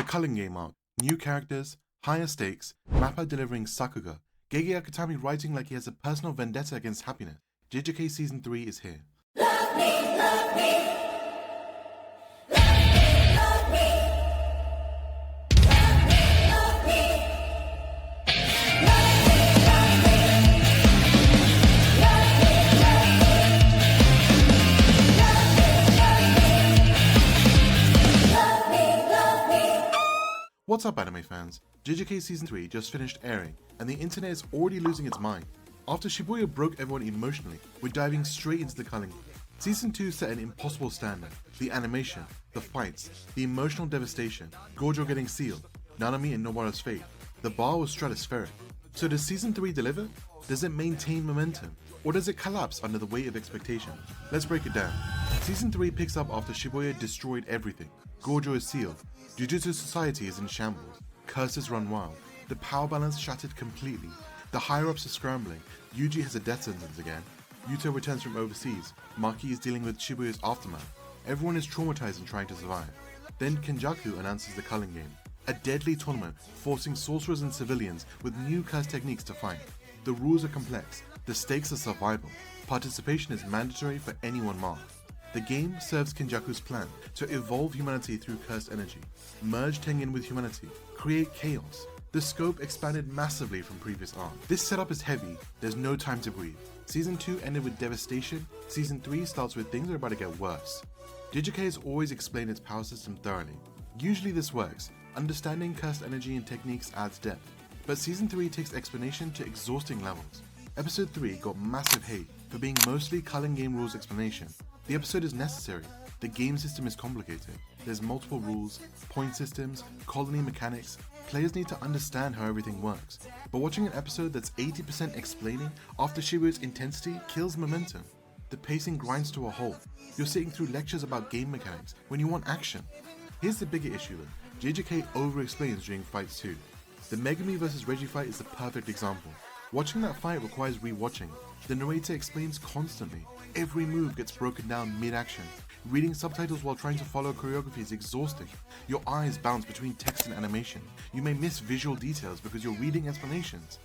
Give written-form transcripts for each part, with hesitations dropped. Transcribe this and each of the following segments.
The Culling Game arc, new characters, higher stakes, Mappa delivering Sakuga, Gege Akutami writing like he has a personal vendetta against happiness. JJK Season 3 is here. Love me, love me. Love me, love me. Love me, love me. Love me, love me. Love me, love me. Love me, love me. What's up, anime fans? JJK Season 3 just finished airing, and the internet is already losing its mind. After Shibuya broke everyone emotionally, we're diving straight into the culling. Season 2 set an impossible standard. The animation, the fights, the emotional devastation, Gojo getting sealed, Nanami and Nobara's fate. The bar was stratospheric. So does Season 3 deliver? Does it maintain momentum? Or does it collapse under the weight of expectation? Let's break it down. Season 3 picks up after Shibuya destroyed everything. Gojo is sealed. Jujutsu society is in shambles. Curses run wild. The power balance shattered completely. The higher-ups are scrambling. Yuji has a death sentence again. Yuta returns from overseas. Maki is dealing with Shibuya's aftermath. Everyone is traumatized and trying to survive. Then Kenjaku announces the culling game. A deadly tournament forcing sorcerers and civilians with new curse techniques to fight. The rules are complex. The stakes are survival. Participation is mandatory for anyone marked. The game serves Kenjaku's plan to evolve humanity through cursed energy, merge Tengen with humanity, create chaos. The scope expanded massively from previous arcs. This setup is heavy, there's no time to breathe. Season 2 ended with devastation, Season 3 starts with things are about to get worse. JJK has always explained its power system thoroughly. Usually this works, understanding cursed energy and techniques adds depth, but Season 3 takes explanation to exhausting levels. Episode 3 got massive hate for being mostly culling game rules explanation. The episode is necessary. The game system is complicated. There's multiple rules, point systems, colony mechanics. Players need to understand how everything works. But watching an episode that's 80% explaining after Shibuya's intensity kills momentum. The pacing grinds to a halt. You're sitting through lectures about game mechanics when you want action. Here's the bigger issue though. JJK over-explains during fights too. The Megumi vs Reggie fight is the perfect example. Watching that fight requires re-watching. The narrator explains constantly. Every move gets broken down mid-action. Reading subtitles while trying to follow choreography is exhausting. Your eyes bounce between text and animation. You may miss visual details because you're reading explanations.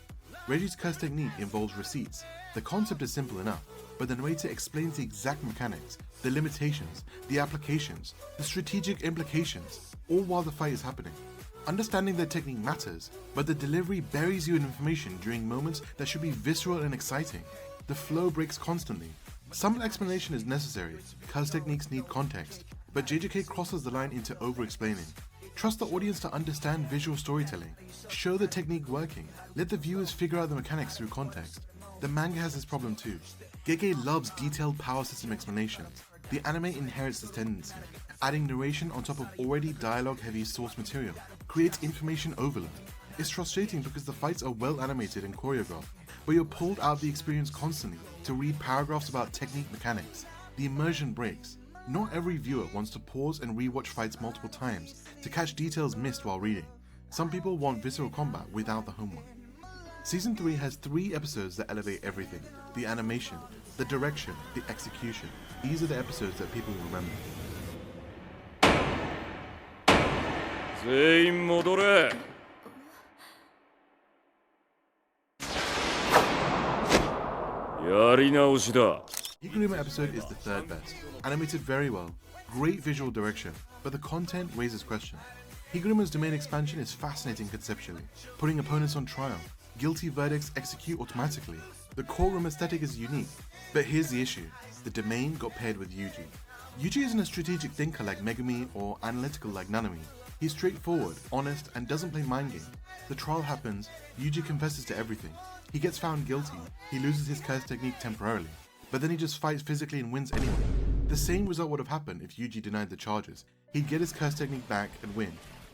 Reggie's curse technique involves receipts. The concept is simple enough, but the narrator explains the exact mechanics, the limitations, the applications, the strategic implications, all while the fight is happening. Understanding their technique matters, but the delivery buries you in information during moments that should be visceral and exciting. The flow breaks constantly. Some explanation is necessary, curse techniques need context, but JJK crosses the line into over-explaining. Trust the audience to understand visual storytelling. Show the technique working. Let the viewers figure out the mechanics through context. The manga has this problem too. Gege loves detailed power system explanations. The anime inherits this tendency. Adding narration on top of already dialogue-heavy source material creates information overload. It's frustrating because the fights are well animated and choreographed, but you're pulled out of the experience constantly to read paragraphs about technique mechanics. The immersion breaks. Not every viewer wants to pause and rewatch fights multiple times to catch details missed while reading. Some people want visceral combat without the homework. Season 3 has 3 episodes that elevate everything. The animation, the direction, the execution. These are the episodes that people remember. 全員戻れ。やり直しだ。 Higuruma episode is the third best. Animated very well, great visual direction, but the content raises questions. Higuruma's domain expansion is fascinating conceptually, putting opponents on trial. Guilty verdicts execute automatically. The courtroom aesthetic is unique, but here's the issue. The domain got paired with Yuji. Yuji isn't a strategic thinker like Megumi or analytical like Nanami. He's straightforward, honest, and doesn't play mind games. The trial happens, Yuji confesses to everything. He gets found guilty, he loses his curse technique temporarily, but then he just fights physically and wins anyway. The same result would have happened if Yuji denied the charges. He'd get his curse technique back and win.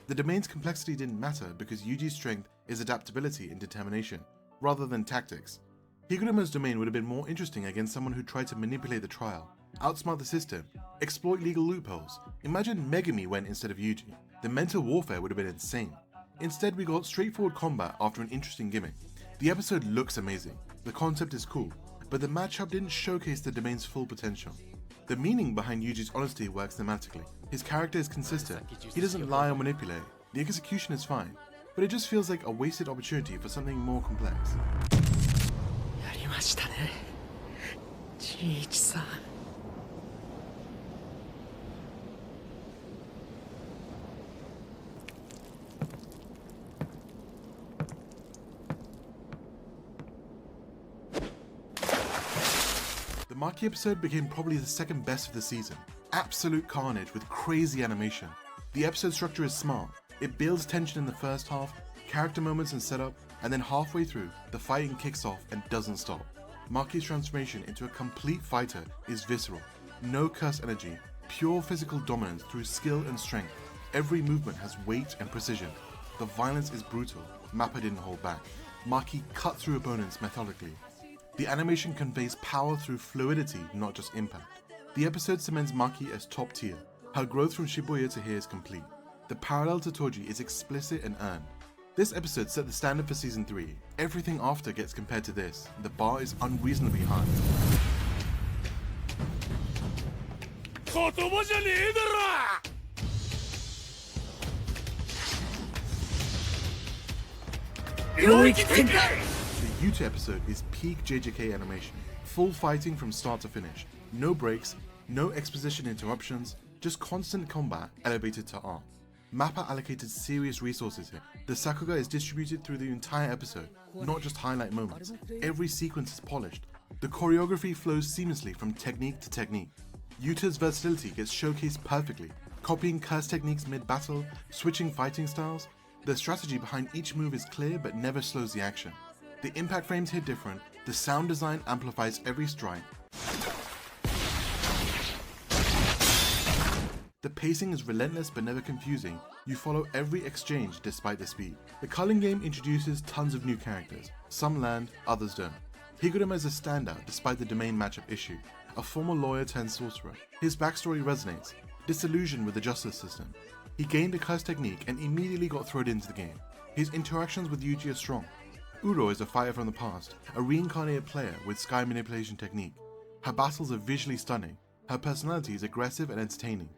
The domain's complexity didn't matter because Yuji's strength is adaptability and determination, rather than tactics. Higuruma's domain would have been more interesting against someone who tried to manipulate the trial, outsmart the system, exploit legal loopholes. Imagine Megumi went instead of Yuji. The mental warfare would have been insane. Instead, we got straightforward combat after an interesting gimmick. The episode looks amazing, the concept is cool, but the matchup didn't showcase the domain's full potential. The meaning behind Yuji's honesty works thematically. His character is consistent, he doesn't lie or manipulate. The execution is fine, but it just feels like a wasted opportunity for something more complex. やりましたね、じいちさん。The Maki episode became probably the second best of the season. Absolute carnage with crazy animation. The episode structure is smart. It builds tension in the first half, character moments and setup, and then halfway through, the fighting kicks off and doesn't stop. Maki's transformation into a complete fighter is visceral. No curse energy, pure physical dominance through skill and strength. Every movement has weight and precision. The violence is brutal. Mappa didn't hold back. Maki cut through opponents methodically. The animation conveys power through fluidity, not just impact. The episode cements Maki as top tier. Her growth from Shibuya to here is complete. The parallel to Toji is explicit and earned. This episode set the standard for season 3. Everything after gets compared to this. The bar is unreasonably high. 言葉じゃねえだろ The Yuta episode is peak JJK animation. Full fighting from start to finish. No breaks, no exposition interruptions, just constant combat elevated to art. Mappa allocated serious resources here. The Sakuga is distributed through the entire episode, not just highlight moments. Every sequence is polished. The choreography flows seamlessly from technique to technique. Yuta's versatility gets showcased perfectly, copying curse techniques mid-battle, switching fighting styles. The strategy behind each move is clear but never slows the action. The impact frames hit different, the sound design amplifies every strike. The pacing is relentless but never confusing. You follow every exchange despite the speed. The culling game introduces tons of new characters. Some land, others don't. Higuruma is a standout despite the domain matchup issue. A former lawyer turned sorcerer. His backstory resonates. Disillusioned with the justice system. He gained a curse technique and immediately got thrown into the game. His interactions with Yuji are strong. Uro is a fighter from the past, a reincarnated player with sky manipulation technique. Her battles are visually stunning. Her personality is aggressive and entertaining.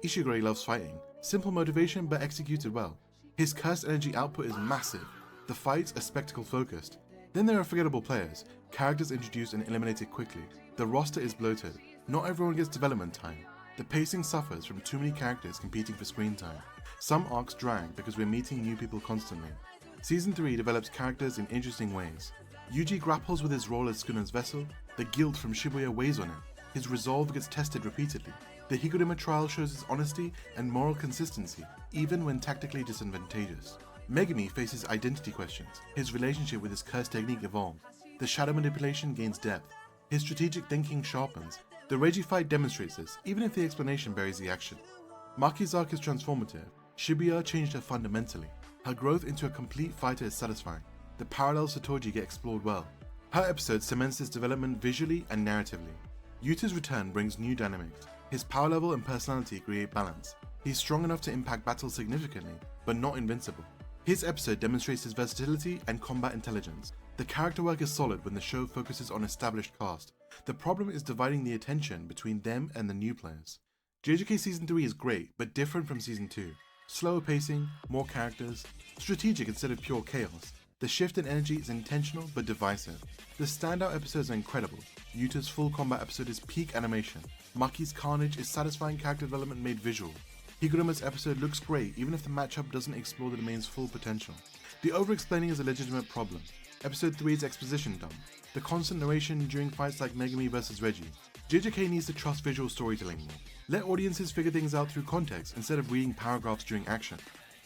Ishiguro loves fighting, simple motivation but executed well. His curse energy output is massive. The fights are spectacle focused. Then there are forgettable players, characters introduced and eliminated quickly. The roster is bloated. Not everyone gets development time. The pacing suffers from too many characters competing for screen time. Some arcs drag because we're meeting new people constantly. Season 3 develops characters in interesting ways. Yuji grapples with his role as Schooner's vessel. The guilt from Shibuya weighs on him. His resolve gets tested repeatedly. The Higuruma trial shows his honesty and moral consistency, even when tactically disadvantageous. Megumi faces identity questions. His relationship with his curse technique evolves. The shadow manipulation gains depth. His strategic thinking sharpens. The Reiji fight demonstrates this, even if the explanation buries the action. Maki's arc is transformative. Shibuya changed her fundamentally. Her growth into a complete fighter is satisfying. The parallels to Toji get explored well. Her episode cements his development visually and narratively. Yuta's return brings new dynamics. His power level and personality create balance. He's strong enough to impact battles significantly, but not invincible. His episode demonstrates his versatility and combat intelligence. The character work is solid when the show focuses on established cast. The problem is dividing the attention between them and the new players. JJK Season 3 is great, but different from Season 2. Slower pacing, more characters, strategic instead of pure chaos. The shift in energy is intentional but divisive. The standout episodes are incredible. Yuta's full combat episode is peak animation. Maki's carnage is satisfying character development made visual. Higuruma's episode looks great even if the matchup doesn't explore the domain's full potential. The overexplaining is a legitimate problem. Episode 3 is exposition dump. The constant narration during fights like Megumi vs Reggie. JJK needs to trust visual storytelling more. Let audiences figure things out through context instead of reading paragraphs during action.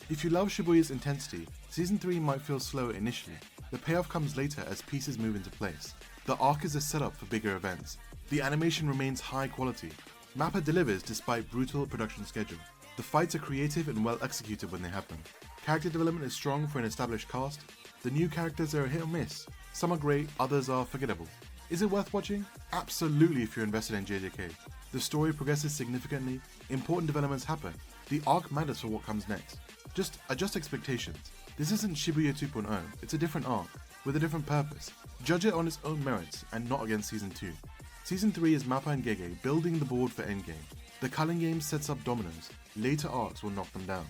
If you love Shibuya's intensity, Season 3 might feel slow initially. The payoff comes later as pieces move into place. The arc is a setup for bigger events. The animation remains high quality. Mappa delivers despite brutal production schedule. The fights are creative and well executed when they happen. Character development is strong for an established cast. The new characters are a hit or miss. Some are great, others are forgettable. Is it worth watching? Absolutely if you're invested in JJK. The story progresses significantly, important developments happen. The arc matters for what comes next. Just adjust expectations. This isn't Shibuya 2.0, it's a different arc, with a different purpose. Judge it on its own merits, and not against Season 2. Season 3 is Mappa and Gege building the board for Endgame. The culling game sets up dominoes, later arcs will knock them down.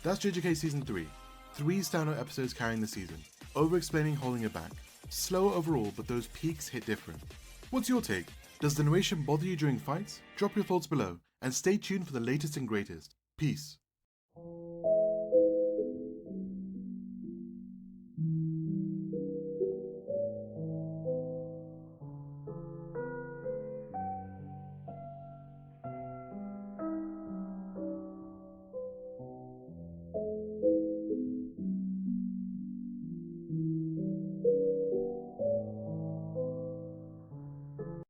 That's JJK Season 3. 3 standout episodes carrying the season. Overexplaining holding it back. Slower overall, but those peaks hit different. What's your take? Does the narration bother you during fights? Drop your thoughts below, and stay tuned for the latest and greatest. Peace.